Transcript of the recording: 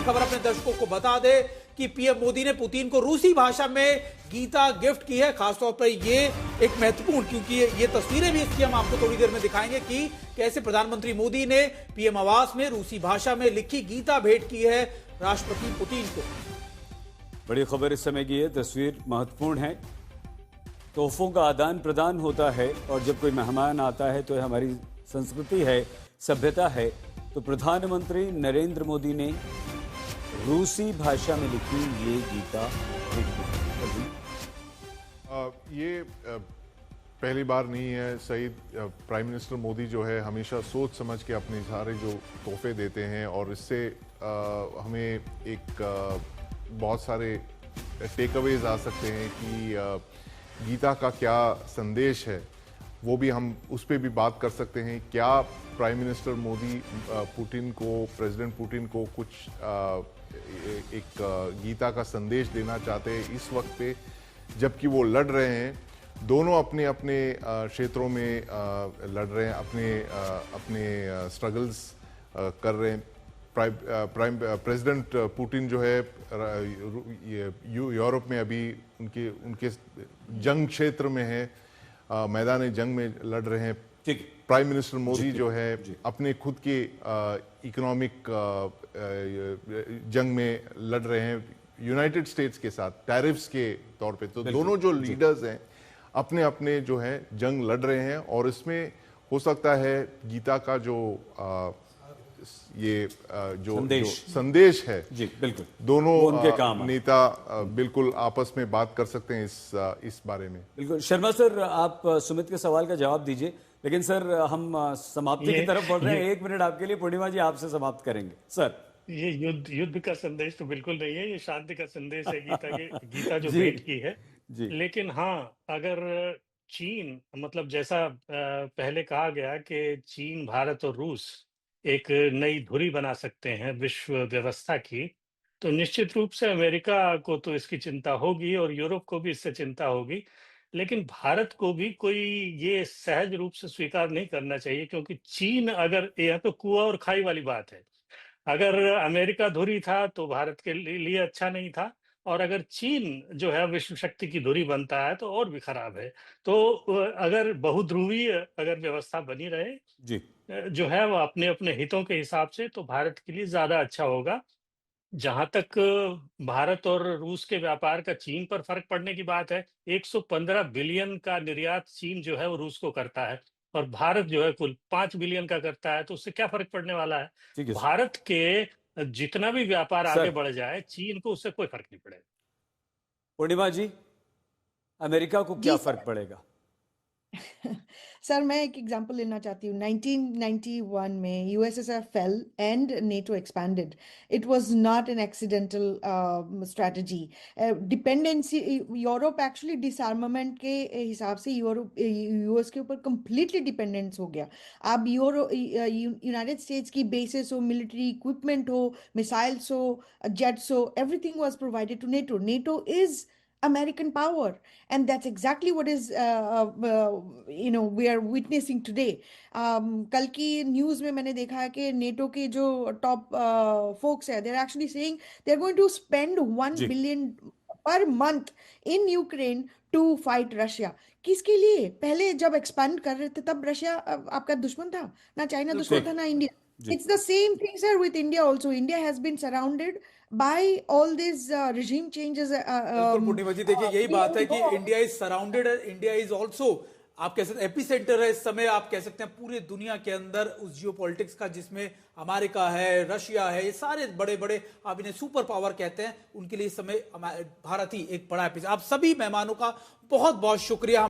खबर अपने दर्शकों को बता दे कि पीएम मोदी ने पुतिन को रूसी भाषा में गीता गिफ्ट की है। खासतौर पर ये एक महत्वपूर्ण, क्योंकि ये तस्वीरें भी इसकी हम आपको थोड़ी देर में दिखाएंगे कि कैसे प्रधानमंत्री मोदी ने पीएम आवास में रूसी भाषा में लिखी गीता भेंट की है राष्ट्रपति पुतिन को। बड़ी खबर इस समय की है, तस्वीर महत्वपूर्ण है। तोहफों का आदान प्रदान होता है और जब कोई मेहमान आता है तो यह हमारी संस्कृति है, सभ्यता है। तो प्रधानमंत्री नरेंद्र मोदी ने रूसी भाषा में लिखी ये गीता ये पहली बार नहीं है। सईद प्राइम मिनिस्टर मोदी जो है हमेशा सोच समझ के अपने सारे जो तोहफे देते हैं और इससे हमें एक बहुत सारे टेक अवेज आ सकते हैं कि गीता का क्या संदेश है, वो भी हम उस पर भी बात कर सकते हैं। क्या prime minister Modi president Putin को कुछ एक गीता का संदेश देना चाहते हैं इस वक्त पे जबकि वो लड़ रहे हैं, दोनों अपने अपने क्षेत्रों में लड़ रहे हैं, अपने स्ट्रगल्स कर रहे हैं। प्रेसिडेंट पुतिन जो है यूरोप में अभी उनके जंग क्षेत्र में है, मैदान जंग में लड़ रहे हैं। प्राइम मिनिस्टर मोदी जो है अपने खुद के इकोनॉमिक जंग में लड़ रहे हैं यूनाइटेड स्टेट्स के साथ टैरिफ्स के तौर पे। तो दोनों जो लीडर्स हैं अपने अपने जो है जंग लड़ रहे हैं और इसमें हो सकता है गीता का जो संदेश है जी बिल्कुल दोनों उनके काम नेता बिल्कुल आपस में बात कर सकते हैं इस बारे में। बिल्कुल। शर्मा सर, आप सुमित के सवाल का जवाब दीजिए, लेकिन सर हम समाप्ति की तरफ बढ़ रहे हैं। 1 मिनट आपके लिए। पूर्णिमा जी आपसे समाप्त करेंगे। सर, ये युद्ध का संदेश तो बिल्कुल नहीं है, ये शांति का संदेश है गीता जो भेंट की है। लेकिन हाँ, अगर चीन, मतलब जैसा पहले कहा गया कि चीन, भारत और रूस एक नई धुरी बना सकते हैं विश्व व्यवस्था की, तो निश्चित रूप से अमेरिका को तो इसकी चिंता होगी और यूरोप को भी इससे चिंता होगी। लेकिन भारत को भी कोई ये सहज रूप से स्वीकार नहीं करना चाहिए, क्योंकि चीन, अगर यह तो कुआं और खाई वाली बात है, अगर अमेरिका धुरी था तो भारत के लिए अच्छा नहीं था, और अगर चीन जो है विश्व शक्ति की धुरी बनता है तो और भी खराब है। तो अगर बहुध्रुवीय अगर व्यवस्था बनी रहे जी जो है वो अपने अपने हितों के हिसाब से, तो भारत के लिए ज्यादा अच्छा होगा। जहां तक भारत और रूस के व्यापार का चीन पर फर्क पड़ने की बात है, 115 बिलियन का निर्यात चीन जो है वो रूस को करता है और भारत जो है कुल 5 बिलियन का करता है, तो उससे क्या फर्क पड़ने वाला है। भारत के जितना भी व्यापार आगे बढ़ जाए, चीन को उससे कोई फर्क नहीं पड़ेगा। पूर्णिमा जी, अमेरिका को क्या फर्क पड़ेगा? सर, मैं एक एग्जांपल लेना चाहती हूँ। 1991 में USSR fail and NATO expanded. It was not an accidental strategy. Dependency, Europe actually डिसआर्मामेंट के हिसाब से यूएस के ऊपर कंप्लीटली डिपेंडेंस हो गया। अब यूनाइटेड स्टेट्स की बेसिस हो, मिलिट्री इक्विपमेंट हो, मिसाइल्स हो, जेट्स हो, everything was provided to NATO. NATO is American power, and that's exactly what is we are witnessing today. कल की न्यूज में मैंने देखा है कि नेटो के जो टॉप folks है, they're actually saying they're going to spend 1 billion per month in Ukraine to fight Russia. किसके लिए? पहले जब एक्सपैंड कर रहे थे तब रशिया आपका दुश्मन था ना, चाइना दुश्मन था ना India. It's the same thing, sir, with India also. India has been surrounded by all these regime changes. पूर्णिमा जी, देखिए यही बात है कि India is surrounded, India is also, आप कह सकते हैं एपिसेंटर है इस समय, आप कह सकते हैं पूरे दुनिया के अंदर उस जियोपॉलिटिक्स का, जिसमें अमेरिका है, रशिया है, ये सारे बड़े बड़े आप इन्हें सुपर पावर कहते हैं, उनके लिए इस समय भारत ही एक बड़ा एपिसेंटर। आप सभी मेहमानों का बहुत बहुत शुक्रिया।